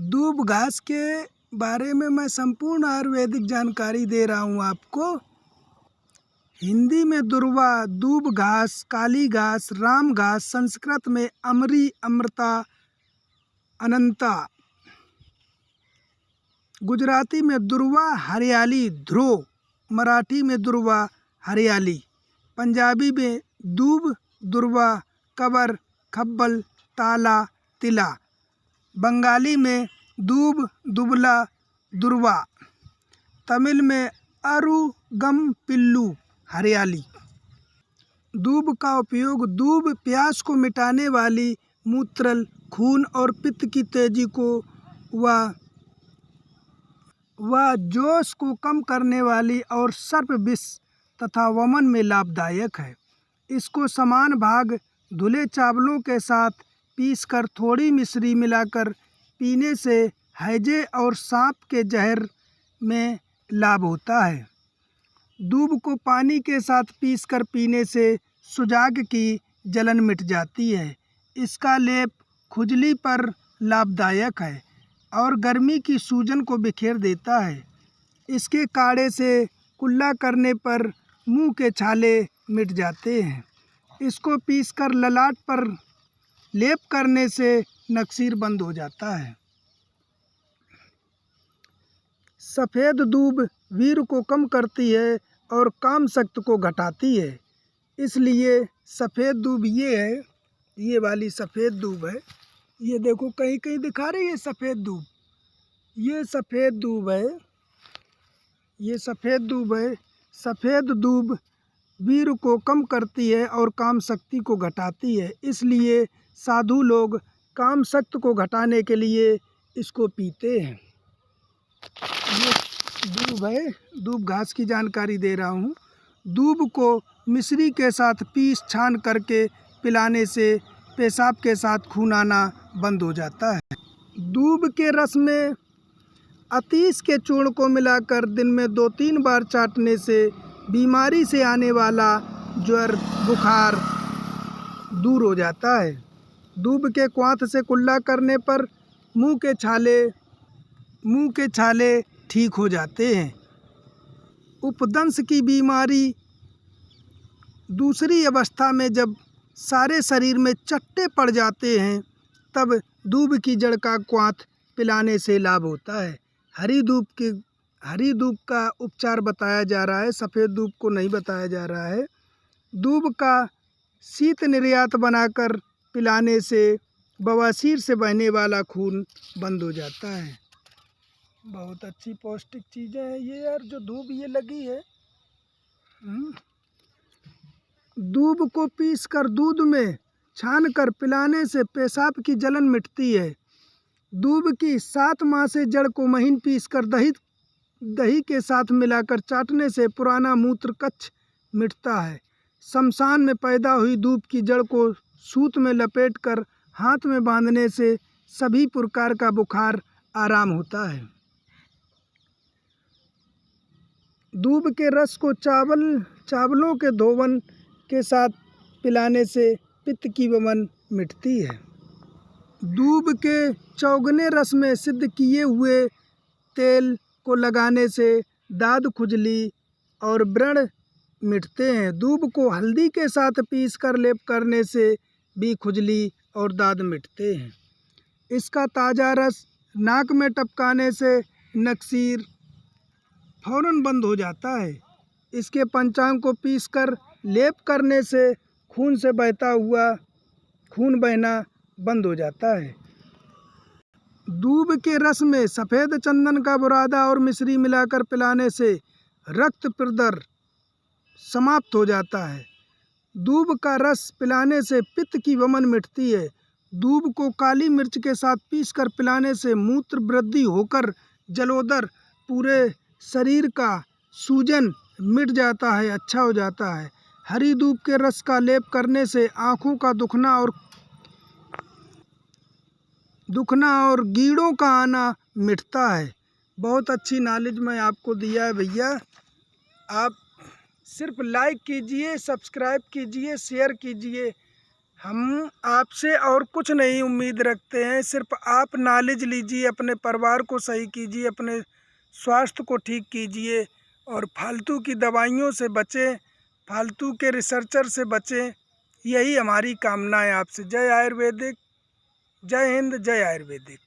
दूब घास के बारे में मैं संपूर्ण आयुर्वेदिक जानकारी दे रहा हूँ आपको। हिंदी में दुर्वा, दूब घास, काली घास, राम घास, संस्कृत में अमरी, अमृता, अनंता, गुजराती में दुर्वा हरियाली, ध्रुव, मराठी में दुर्वा हरियाली, पंजाबी में दूब, दुर्वा, कबर, खब्बल, ताला, तिला, बंगाली में दूब, दुबला, दुर्वा, तमिल में अरुगम पिल्लू, हरियाली। दूब का उपयोग दूब प्यास को मिटाने वाली, मूत्रल, खून और पित्त की तेजी को व जोश को कम करने वाली और सर्प विष तथा वमन में लाभदायक है। इसको समान भाग धुले चावलों के साथ पीसकर थोड़ी मिश्री मिलाकर पीने से हैजे और सांप के जहर में लाभ होता है। दूब को पानी के साथ पीसकर पीने से सुजाग की जलन मिट जाती है। इसका लेप खुजली पर लाभदायक है और गर्मी की सूजन को बिखेर देता है। इसके काढ़े से कुल्ला करने पर मुंह के छाले मिट जाते हैं। इसको पीसकर ललाट पर लेप करने से नक्सीर बंद हो जाता है। सफ़ेद दूब वीर को कम करती है और काम शक्ति को घटाती है। इसलिए सफ़ेद दूब ये है, ये वाली सफ़ेद दूब है। ये देखो कहीं कहीं दिखा रही है सफ़ेद दूब। ये सफ़ेद दूब है, ये सफ़ेद दूब है। सफ़ेद दूब वीर को कम करती है और काम शक्ति को घटाती है। इसलिए साधु लोग काम शक्ति को घटाने के लिए इसको पीते हैं। ये दूब है, दूब घास की जानकारी दे रहा हूँ। दूब को मिश्री के साथ पीस छान करके पिलाने से पेशाब के साथ खून आना बंद हो जाता है। दूब के रस में अतीस के चूर्ण को मिलाकर दिन में 2-3 बार चाटने से बीमारी से आने वाला ज्वर, बुखार दूर हो जाता है। दूब के क्वाथ से कुल्ला करने पर मुंह के छाले ठीक हो जाते हैं। उपदंश की बीमारी दूसरी अवस्था में जब सारे शरीर में चट्टे पड़ जाते हैं तब दूब की जड़ का क्वाथ पिलाने से लाभ होता है। हरी दूब का उपचार बताया जा रहा है, सफ़ेद दूब को नहीं बताया जा रहा है। दूब का शीत निर्यात बनाकर पिलाने से बवासीर से बहने वाला खून बंद हो जाता है। बहुत अच्छी पौष्टिक चीज़ें हैं ये यार, जो दूब ये लगी है। दूब को पीसकर दूध में छानकर पिलाने से पेशाब की जलन मिटती है। दूब की 7 माह से जड़ को महीन पीसकर दही के साथ मिलाकर चाटने से पुराना मूत्र कच्छ मिटता है। शमशान में पैदा हुई दूब की जड़ को सूत में लपेटकर हाथ में बांधने से सभी प्रकार का बुखार आराम होता है। दूब के रस को चावलों के धोवन के साथ पिलाने से पित्त की वमन मिटती है। दूब के चौगने रस में सिद्ध किए हुए तेल को लगाने से दाद, खुजली और व्रण मिटते हैं। दूब को हल्दी के साथ पीसकर लेप करने से भी खुजली और दाद मिटते हैं। इसका ताज़ा रस नाक में टपकाने से नक्सीर फौरन बंद हो जाता है। इसके पंचांग को पीसकर लेप करने से खून से बहता हुआ खून बहना बंद हो जाता है। दूब के रस में सफ़ेद चंदन का बुरादा और मिश्री मिलाकर पिलाने से रक्त प्रदर समाप्त हो जाता है। दूब का रस पिलाने से पित्त की वमन मिटती है। दूब को काली मिर्च के साथ पीसकर पिलाने से मूत्र वृद्धि होकर जलोदर, पूरे शरीर का सूजन मिट जाता है, अच्छा हो जाता है। हरी दूब के रस का लेप करने से आँखों का दुखना और कीड़ों का आना मिटता है। बहुत अच्छी नॉलेज मैं आपको दिया है भैया। आप सिर्फ लाइक कीजिए, सब्सक्राइब कीजिए, शेयर कीजिए। हम आपसे और कुछ नहीं उम्मीद रखते हैं, सिर्फ आप नॉलेज लीजिए, अपने परिवार को सही कीजिए, अपने स्वास्थ्य को ठीक कीजिए और फालतू की दवाइयों से बचें, फालतू के रिसर्चर से बचें। यही हमारी कामना है आपसे। जय आयुर्वेदिक, जय हिंद, जय आयुर्वेदिक।